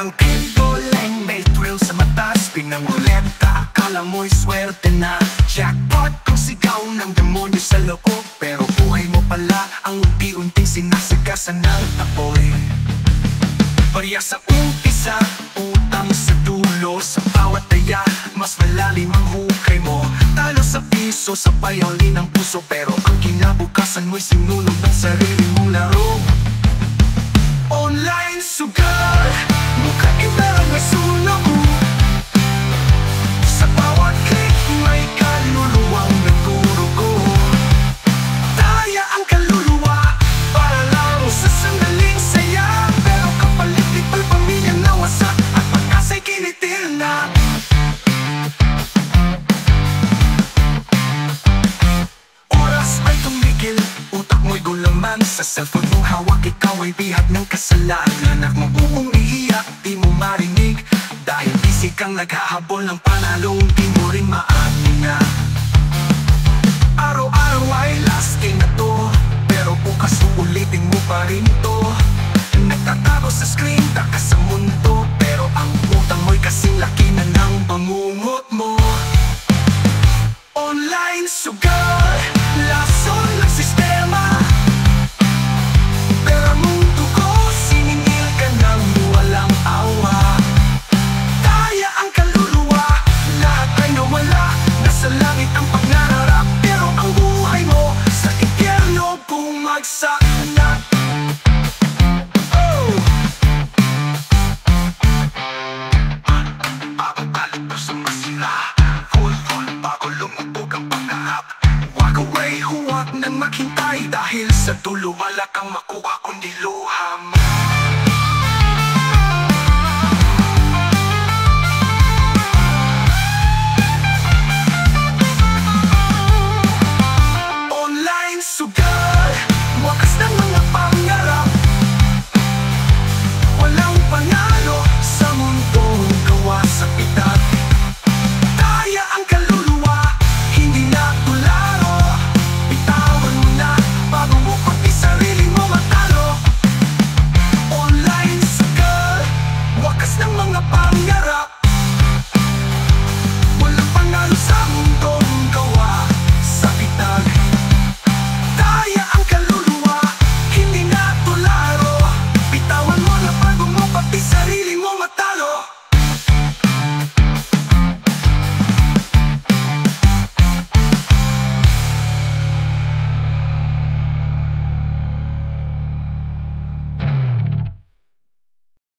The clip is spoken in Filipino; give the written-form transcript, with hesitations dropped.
Ang pinboleng may thrill sa matas, pinangulenta, akala mo'y swerte na. Jackpot kung sigaw ng demonyo sa loob, pero buhay mo pala ang unti-unting sinasagasan ng apoy. Barya sa umpisa, utang sa dulo, sa bawat daya, mas malalim ang hukay mo. Talo sa piso, sa payoli ng puso, pero ang kinabukasan mo'y sinulog ng sarili mong laro. Online sugal, mukha iba may sunog. Sa bawat click, may kaluluwang nagdurugo. Daya ang kaluluwa, para lang sa sandaling saya, pero kapalit ito'y pamilya na wasak, at pag-asa'y kinitil na. Oras ay tumigil, utak mo'y gulaman. Sa cellphone mong hawak, ikaw ay bihag ng kasalanan. At mabuong ihiyak, di mo marinig, dahil busy kang naghahabol ng panalo, di mo rin maaninga. Araw-araw ay lasting na to, pero bukas uulitin mo pa rin to. Nagtatago sa screen, takas sa mundo, pero ang utang mo'y kasing laki na ng